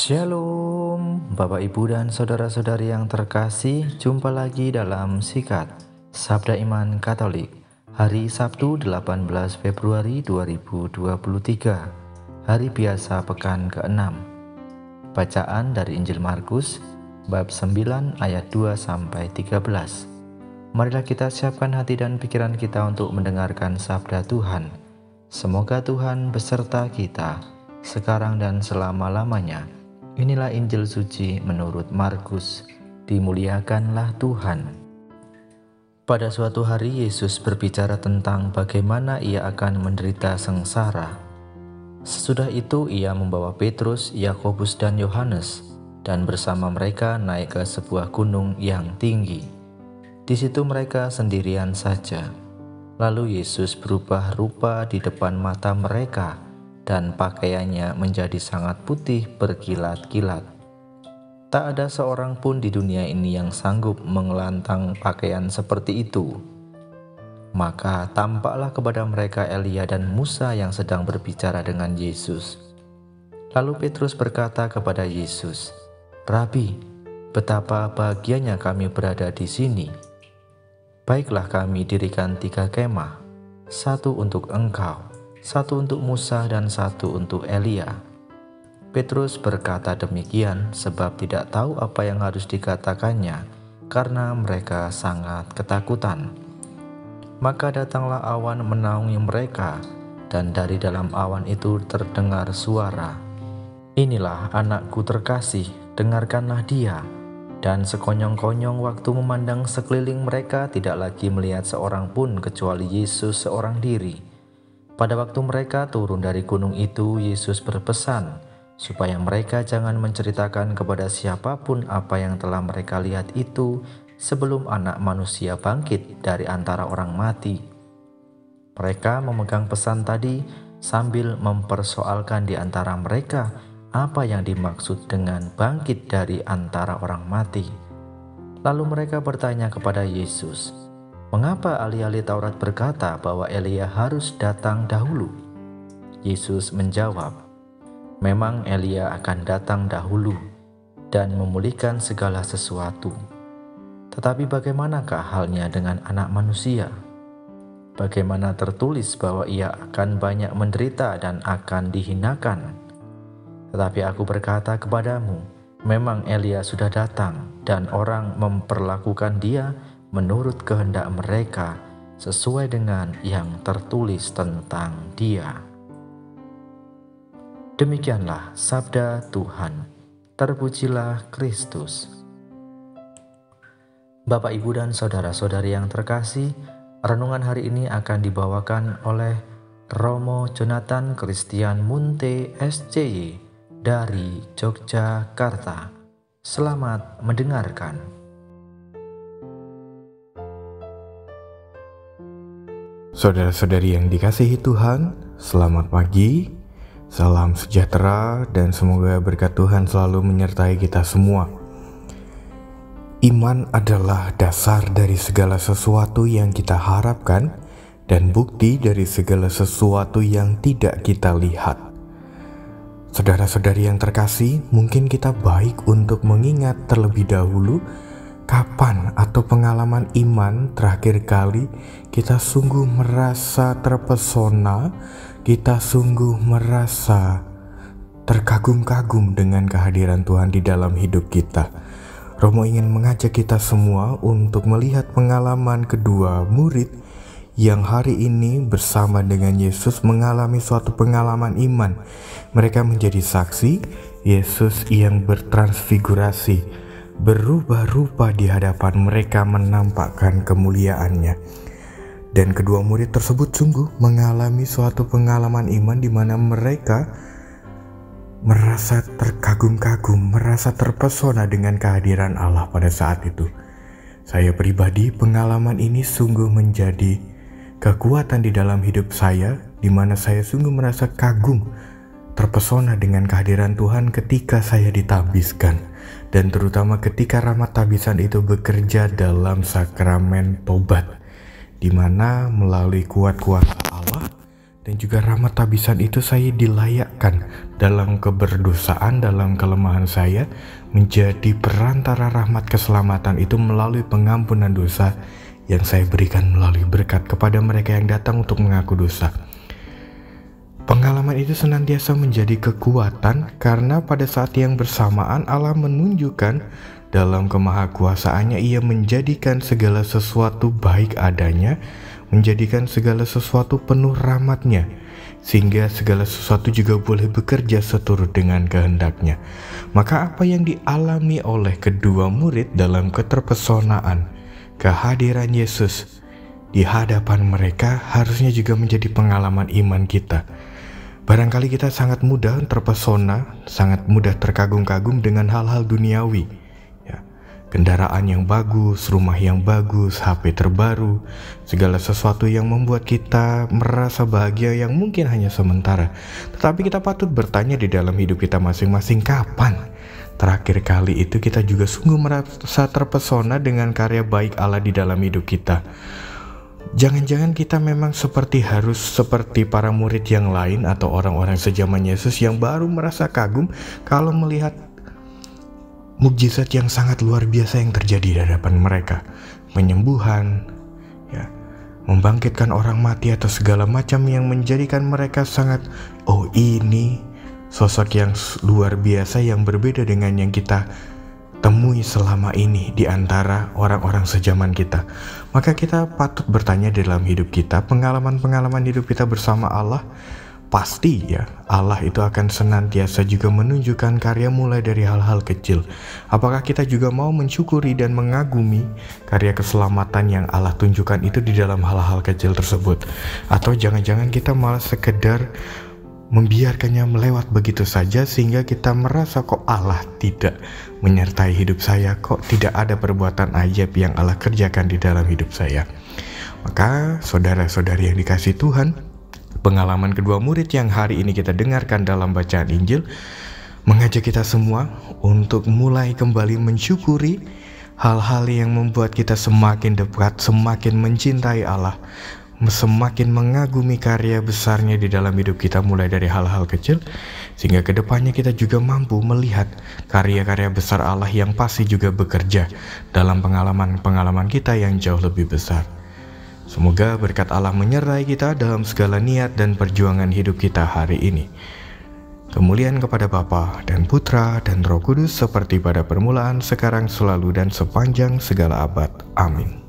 Shalom, Bapak Ibu dan Saudara-saudari yang terkasih, jumpa lagi dalam Sikat Sabda Iman Katolik hari Sabtu 18 Februari 2023, hari biasa pekan ke-6. Bacaan dari Injil Markus bab 9 ayat 2-13. Marilah kita siapkan hati dan pikiran kita untuk mendengarkan sabda Tuhan. Semoga Tuhan beserta kita sekarang dan selama-lamanya. Inilah Injil suci menurut Markus. Dimuliakanlah Tuhan. Pada suatu hari Yesus berbicara tentang bagaimana ia akan menderita sengsara. Sesudah itu ia membawa Petrus, Yakobus dan Yohanes dan bersama mereka naik ke sebuah gunung yang tinggi. Di situ mereka sendirian saja. Lalu Yesus berubah rupa di depan mata mereka, dan pakaiannya menjadi sangat putih berkilat-kilat. Tak ada seorang pun di dunia ini yang sanggup mengelantang pakaian seperti itu. Maka tampaklah kepada mereka Elia dan Musa yang sedang berbicara dengan Yesus. Lalu Petrus berkata kepada Yesus, "Rabi, betapa bahagianya kami berada di sini. Baiklah kami dirikan 3 kemah, satu untuk engkau, satu untuk Musa dan satu untuk Elia." Petrus berkata demikian sebab tidak tahu apa yang harus dikatakannya, karena mereka sangat ketakutan. Maka datanglah awan menaungi mereka, dan dari dalam awan itu terdengar suara, "Inilah anakku terkasih, dengarkanlah dia." Dan sekonyong-konyong waktu memandang sekeliling mereka tidak lagi melihat seorang pun kecuali Yesus seorang diri. Pada waktu mereka turun dari gunung itu, Yesus berpesan supaya mereka jangan menceritakan kepada siapapun apa yang telah mereka lihat itu sebelum Anak Manusia bangkit dari antara orang mati. Mereka memegang pesan tadi sambil mempersoalkan di antara mereka apa yang dimaksud dengan bangkit dari antara orang mati. Lalu mereka bertanya kepada Yesus, "Mengapa ahli-ahli Taurat berkata bahwa Elia harus datang dahulu?" Yesus menjawab, "Memang Elia akan datang dahulu dan memulihkan segala sesuatu. Tetapi bagaimanakah halnya dengan Anak Manusia? Bagaimana tertulis bahwa ia akan banyak menderita dan akan dihinakan? Tetapi aku berkata kepadamu, memang Elia sudah datang dan orang memperlakukan dia menurut kehendak mereka sesuai dengan yang tertulis tentang dia." Demikianlah sabda Tuhan. Terpujilah Kristus. Bapak, Ibu, dan saudara-saudari yang terkasih, renungan hari ini akan dibawakan oleh Romo Jonathan Christian Munte SCY dari Yogyakarta. Selamat mendengarkan. Saudara-saudari yang dikasihi Tuhan, selamat pagi, salam sejahtera, dan semoga berkat Tuhan selalu menyertai kita semua. Iman adalah dasar dari segala sesuatu yang kita harapkan dan bukti dari segala sesuatu yang tidak kita lihat. Saudara-saudari yang terkasih, mungkin kita baik untuk mengingat terlebih dahulu kapan atau pengalaman iman terakhir kali kita sungguh merasa terpesona, kita sungguh merasa terkagum-kagum dengan kehadiran Tuhan di dalam hidup kita. Romo ingin mengajak kita semua untuk melihat pengalaman kedua murid yang hari ini bersama dengan Yesus mengalami suatu pengalaman iman. Mereka menjadi saksi Yesus yang bertransfigurasi, berubah rupa di hadapan mereka, menampakkan kemuliaannya. Dan kedua murid tersebut sungguh mengalami suatu pengalaman iman di mana mereka merasa terkagum-kagum, merasa terpesona dengan kehadiran Allah pada saat itu. Saya pribadi, pengalaman ini sungguh menjadi kekuatan di dalam hidup saya, di mana saya sungguh merasa kagum, terpesona dengan kehadiran Tuhan ketika saya ditabiskan, dan terutama ketika rahmat tabisan itu bekerja dalam sakramen tobat, di mana melalui kuat kuasa Allah Dan juga rahmat tabisan itu saya dilayakkan dalam keberdosaan, dalam kelemahan saya, menjadi perantara rahmat keselamatan itu melalui pengampunan dosa yang saya berikan melalui berkat kepada mereka yang datang untuk mengaku dosa. Pengalaman itu senantiasa menjadi kekuatan karena pada saat yang bersamaan Allah menunjukkan dalam kemahakuasaannya Ia menjadikan segala sesuatu baik adanya, menjadikan segala sesuatu penuh rahmat-Nya, sehingga segala sesuatu juga boleh bekerja seturut dengan kehendak-Nya. Maka apa yang dialami oleh kedua murid dalam keterpesonaan kehadiran Yesus di hadapan mereka harusnya juga menjadi pengalaman iman kita. Barangkali kita sangat mudah terpesona, sangat mudah terkagum-kagum dengan hal-hal duniawi, kendaraan yang bagus, rumah yang bagus, HP terbaru, segala sesuatu yang membuat kita merasa bahagia yang mungkin hanya sementara. Tetapi kita patut bertanya di dalam hidup kita masing-masing, kapan terakhir kali itu kita juga sungguh merasa terpesona dengan karya baik Allah di dalam hidup kita? Jangan-jangan kita memang harus seperti para murid yang lain atau orang-orang sejaman Yesus yang baru merasa kagum kalau melihat mukjizat yang sangat luar biasa yang terjadi di hadapan mereka, penyembuhan, membangkitkan orang mati atau segala macam yang menjadikan mereka sangat, oh ini sosok yang luar biasa yang berbeda dengan yang kita temui selama ini di antara orang-orang sejaman kita. Maka kita patut bertanya dalam hidup kita, pengalaman-pengalaman hidup kita bersama Allah, pasti Allah itu akan senantiasa juga menunjukkan karya mulai dari hal-hal kecil. Apakah kita juga mau mensyukuri dan mengagumi karya keselamatan yang Allah tunjukkan itu di dalam hal-hal kecil tersebut? Atau jangan-jangan kita malah sekedar membiarkannya melewat begitu saja sehingga kita merasa kok Allah tidak menyertai hidup saya, kok tidak ada perbuatan ajaib yang Allah kerjakan di dalam hidup saya. Maka saudara-saudari yang dikasihi Tuhan, pengalaman kedua murid yang hari ini kita dengarkan dalam bacaan Injil mengajak kita semua untuk mulai kembali mensyukuri hal-hal yang membuat kita semakin dekat, semakin mencintai Allah, semakin mengagumi karya besarnya di dalam hidup kita mulai dari hal-hal kecil, sehingga kedepannya kita juga mampu melihat karya-karya besar Allah yang pasti juga bekerja dalam pengalaman-pengalaman kita yang jauh lebih besar. Semoga berkat Allah menyertai kita dalam segala niat dan perjuangan hidup kita hari ini. Kemuliaan kepada Bapa dan Putra dan Roh Kudus seperti pada permulaan, sekarang, selalu, dan sepanjang segala abad. Amin.